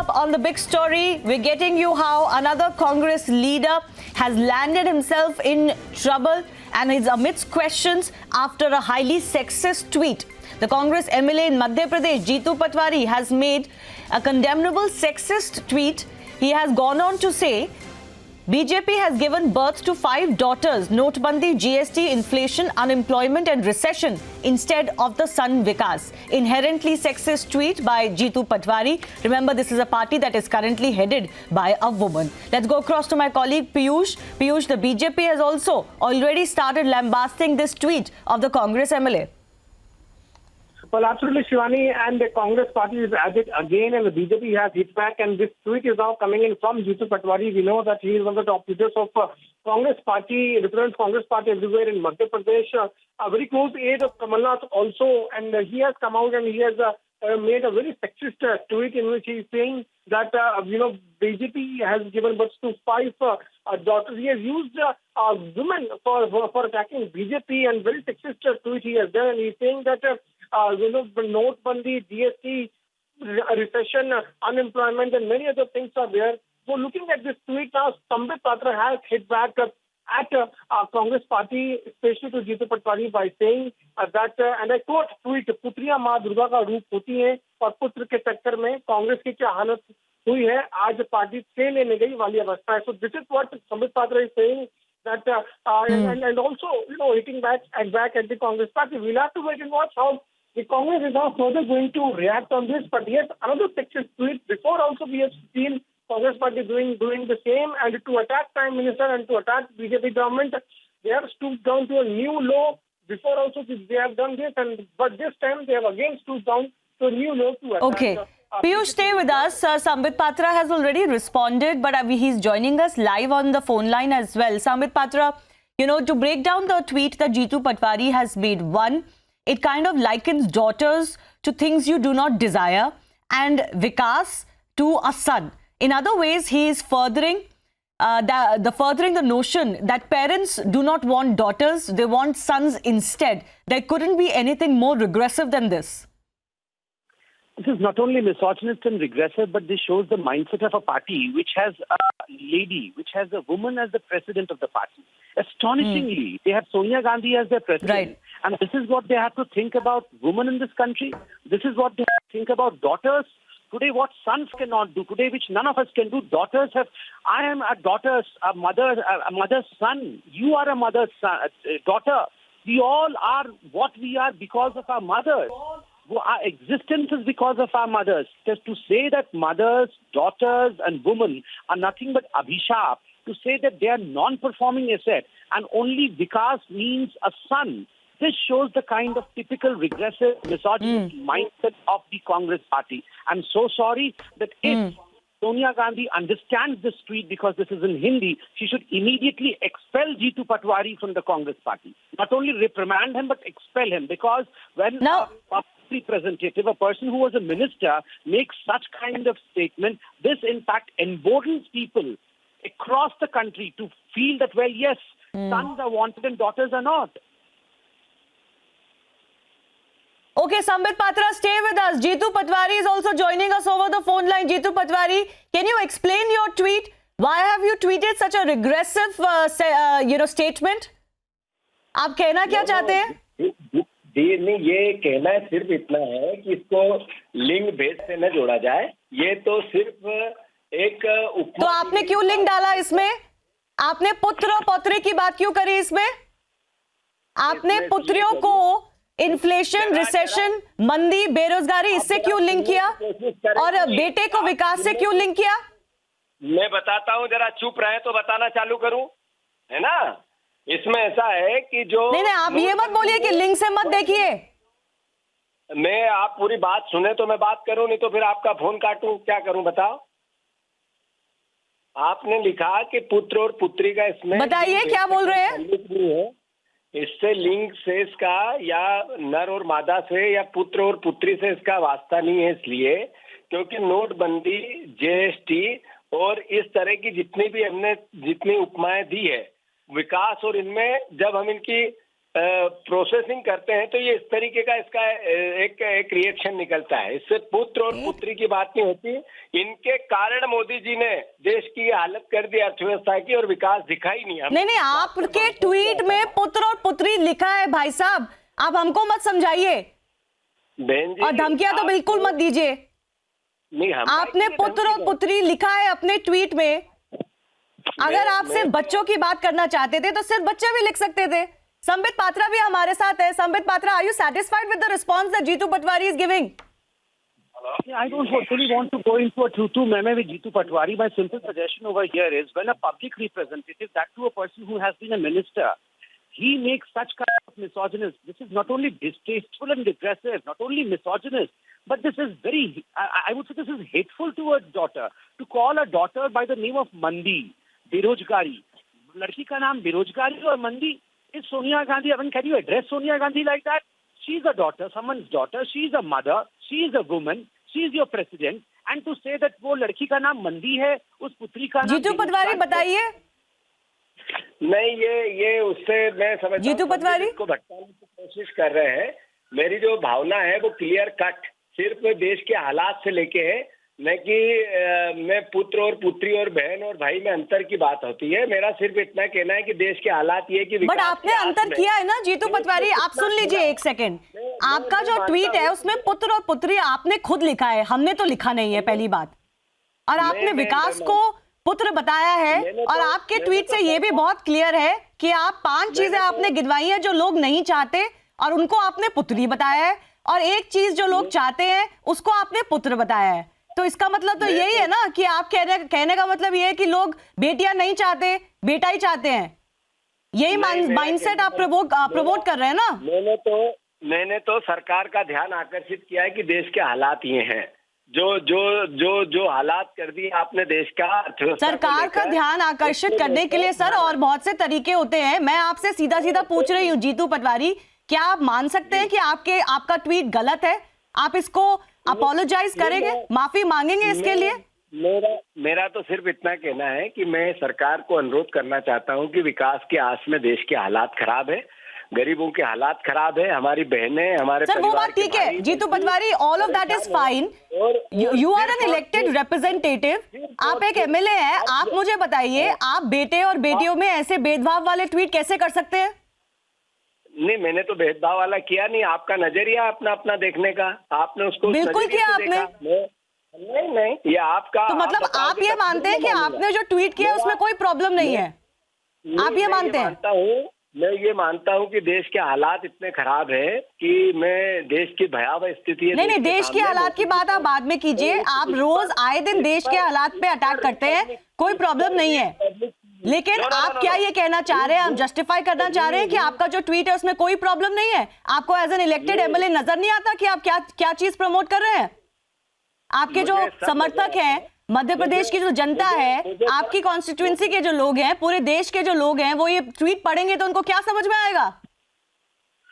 up on the big story, we're getting you how another Congress leader has landed himself in trouble and is amidst questions after a highly sexist tweet. The Congress MLA in Madhya Pradesh, Jeetu Patwari, has made a condemnable sexist tweet. He has gone on to say, BJP has given birth to 5 daughters, Notbandi, GST, inflation, unemployment and recession instead of the son Vikas. Inherently sexist tweet by Jeetu Patwari. Remember, this is a party that is currently headed by a woman. Let's go across to my colleague Piyush. Piyush, the BJP has also already started lambasting this tweet of the Congress MLA. Well, absolutely, Shivani, and the Congress party is at it again, and the BJP has hit back, and this tweet is now coming in from Jeetu Patwari. We know that he is one of the top leaders of Congress party, represents Congress party everywhere in Madhya Pradesh, a very close aide of Kamal Nath also, and he has come out and he has made a very sexist tweet in which he is saying that, BJP has given birth to 5 daughters. He has used women for attacking BJP, and very sexist tweet he has done, and he is saying that Notbandi, GST, recession, unemployment, and many other things are there. So looking at this tweet now, Sambit Patra has hit back at Congress party, especially to Jeetu Patwari, by saying that, and I quote tweet, पुत्रियां माँ दुर्गा का रूप होती हैं और पुत्र के चक्कर में कांग्रेस की क्या हालत हुई है, आज पार्टी से लेने गई वाली अवस्था है. So this is what Sambit Patra is saying, that and also hitting back at the Congress party. We'll have to wait and watch how the Congress is now further going to react on this. But yes, another sexist tweet. Before also we have seen Congress party doing the same, and to attack Prime Minister and to attack BJP government, they have stooped down to a new low. Before also they have done this, but this time they have again stooped down to a new low to attack. Okay. Piyush, stay with us. Sambit Patra has already responded, but he's joining us live on the phone line as well. Sambit Patra, to break down the tweet that Jeetu Patwari has made, one, it kind of likens daughters to things you do not desire, and Vikas to a son. In other ways, he is furthering the notion that parents do not want daughters, they want sons instead. There couldn't be anything more regressive than this. This is not only misogynist and regressive, but this shows the mindset of a party which has a lady, which has a woman as the president of the party. Astonishingly, they have Sonia Gandhi as their president. Right. And this is what they have to think about women in this country. This is what they have to think about daughters. Today, what sons cannot do, today, which none of us can do, daughters have. I am a mother's son. You are a mother's son, daughter. We all are what we are because of our mothers. Our existence is because of our mothers. Just to say that mothers, daughters, and women are nothing but abhishap, to say that they are non-performing asset and only Vikas means a son. This shows the kind of typical regressive, misogynist mindset of the Congress party. I'm so sorry that if Sonia Gandhi understands this tweet, because this is in Hindi, she should immediately expel Jeetu Patwari from the Congress party. Not only reprimand him, but expel him. Because when a representative, a person who was a minister, makes such kind of statement, this in fact emboldens people across the country to feel that, well, yes, sons are wanted and daughters are not. Okay, Sambit Patra, stay with us. Jeetu Patwari is also joining us over the phone line. Jeetu Patwari, can you explain your tweet? Why have you tweeted such a regressive, statement? आप कहना क्या चाहते हैं? नहीं, ये कहना सिर्फ इतना है कि इसको लिंग भेद से न जोड़ा जाए. ये तो सिर्फ एक तो आपने क्यों लिंग डाला इसमें? आपने पुत्र और पौत्री की बात क्यों करी इसमें? आपने पुत्रियों को इन्फ्लेशन, रिसेशन, मंदी, बेरोजगारी, इससे क्यों लिंक किया? और बेटे को विकास से क्यों लिंक किया? मैं बताता हूँ, जरा चुप रहे तो बताना चालू करूं, है ना? इसमें ऐसा है कि जो नहीं, आप ये मत बोलिए कि लिंक से मत देखिए. मैं आप पूरी बात सुने तो मैं बात करूं, नहीं तो फिर आपका फोन काटूं, क्या करूं बताओ? आपने लिखा कि पुत्र और पुत्री का इसमें बताइए क्या बोल रहे हैं? इससे लिंग से इसका या नर और मादा से या पुत्र और पुत्री से इसका वास्ता नहीं है, इसलिए क्योंकि नोटबंदी, जीएसटी और इस तरह की जितनी भी हमने जितनी उपमाएं दी है विकास, और इनमें जब हम इनकी प्रोसेसिंग करते हैं तो ये इस तरीके का इसका एक रिएक्शन निकलता है। इससे पुत्र और पुत्री की बात नहीं होती। इनके कारण मोदी जी ने देश की हालत कर दी, अर्थव्यवस्था की, और विकास दिखा ही नहीं। नहीं, आपके ट्वीट में पुत्र और पुत्री लिखा है भाई साहब, आप हमको मत समझाइए बहन जी, और धमकियां तो बिल्कुल मत दीजिए। नहीं, आपने पुत्र और पुत्री लिखा है अपने ट्वीट में। अगर आप सिर्फ बच्चों की बात करना चाहते थे तो सिर्फ बच्चे भी लिख सकते थे। संबित पात्रा भी हमारे साथ है। Sambit Patra, are you satisfied with the response that Jitu Patwari is giving? I don't really want to go into a tutu meme with Jeetu Patwari. My simple suggestion over here is when a public representative, that to a person who has been a minister, he makes such kind of misogynist. This is not only distasteful and regressive, not only misogynist, but this is very, I would say this is hateful towards daughter. To call a daughter by the name of Mandi, Berojgari. Ladki ka naam Berojgari or Mandi is Sonia Gandhi. I mean, can you address Sonia Gandhi like that? She's a daughter, someone's daughter. She's a mother. She is a woman. She is your president. And to say that वो लड़की का नाम मंदी है, उस पुत्री का नाम जीतू पटवारी बताइए। नहीं, ये उससे मैं समझता हूं जीतू पटवारी को भटकाने की कोशिश कर रहे हैं। मेरी जो भावना है वो क्लियर कट सिर्फ देश के हालात से लेके है, न कि मैं पुत्र और पुत्री और बहन और भाई में अंतर की बात होती है। मेरा सिर्फ इतना कहना है कि देश के हालात ये कि बट आपने अंतर किया है ना जीतू पटवारी। आप सुन लीजिए एक सेकंड। आपका जो ट्वीट है उसमें पुत्र और पुत्री आपने खुद लिखा है, हमने तो लिखा नहीं है, पहली बात। और आपने विकास को पुत्र बताया है। और आपके ट्वीट से ये भी बहुत क्लियर है कि आप 5 चीजें आपने गिनवाई है जो लोग नहीं चाहते और उनको आपने पुत्री बताया है, और एक चीज जो लोग चाहते हैं उसको आपने पुत्र बताया है। तो इसका मतलब तो यही है ना कि आप कहने का मतलब ये है कि लोग बेटियां नहीं चाहते, बेटा ही चाहते हैं। यही माइंडसेट आप प्रमोट कर रहे हैं ना। मैंने तो सरकार का ध्यान आकर्षित किया है कि देश के हालात ये हैं, जो हालात कर दिए आपने देश का। सरकार का ध्यान आकर्षित करने के लिए सर और बहुत से तरीके होते हैं। मैं आपसे सीधा सीधा पूछ रही हूँ जीतू पटवारी, क्या आप मान सकते हैं कि आपका ट्वीट गलत है? आप इसको अपोलोजाइज करेंगे, माफी मांगेंगे इसके लिए? मेरा तो सिर्फ इतना कहना है कि मैं सरकार को अनुरोध करना चाहता हूं कि विकास की आस में देश के हालात खराब है, गरीबों के हालात खराब है, हमारी बहनें, हमारे सर वो बात ठीक है Jitu Patwari, all of that is fine. You are an elected representative, आप एक एमएलए हैं। आप मुझे बताइए, आप बेटे और बेटियों में ऐसे भेदभाव वाले ट्वीट कैसे कर सकते हैं? नहीं, मैंने तो भेदभाव वाला किया नहीं। आपका नजरिया अपना देखने का, आपने उसको बिल्कुल किया आपने। नहीं, ये आपका। तो मतलब आप ये मानते हैं कि आपने जो ट्वीट किया उसमें कोई प्रॉब्लम नहीं है? आप ये मानते हैं? मैं ये मानता हूँ कि देश के हालात इतने खराब है कि मैं देश की भयावह स्थिति है। नहीं, देश के हालात की बात आप बाद में कीजिए। आप रोज आए दिन देश के हालात पे अटैक करते हैं, कोई प्रॉब्लम नहीं है। लेकिन आप क्या ये कहना चाह रहे हैं, आप जस्टिफाई करना चाह रहे हैं कि आपका जो ट्वीट है उसमें कोई प्रॉब्लम नहीं है? आपको एज एन इलेक्टेड एमएलए नजर नहीं आता कि आप क्या चीज प्रमोट कर रहे हैं? आपके जो समर्थक हैं, मध्य प्रदेश की जो जनता है, आपकी कॉन्स्टिट्यूएंसी के जो लोग हैं, पूरे देश के जो लोग हैं, वो ये ट्वीट पढ़ेंगे तो उनको क्या समझ में आएगा?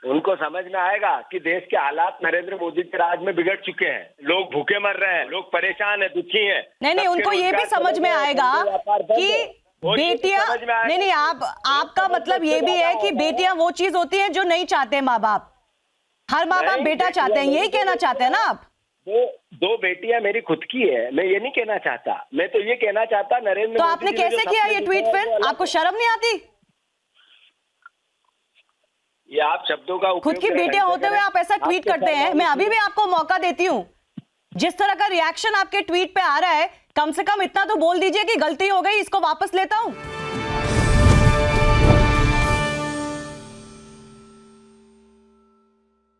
उनको समझ में आएगा कि देश के हालात नरेंद्र मोदी के राज में बिगड़ चुके हैं। लोग भूखे मर रहे हैं, लोग परेशान है, दुखी हैं। नहीं, उनको ये भी समझ में आएगा कि बेटियां नहीं, आपका मतलब ये भी है कि बेटियां वो चीज होती हैं जो नहीं चाहते माँ बाप। हर माँ बाप बेटा चाहते हैं, यही कहना चाहते हैं ना आप? दो बेटियां मेरी खुद की है, मैं ये नहीं कहना चाहता। मैं तो ये कहना चाहता नरेंद्र। तो आपने कैसे किया ये ट्वीट? फिर आपको शर्म नहीं आती? ये आप शब्दों का खुद की बेटियां होते हुए आप ऐसा ट्वीट करते हैं। मैं अभी भी आपको मौका देती हूँ, जिस तरह का रिएक्शन आपके ट्वीट पे आ रहा है, कम से कम इतना तो बोल दीजिए कि गलती हो गई, इसको वापस लेता हूं।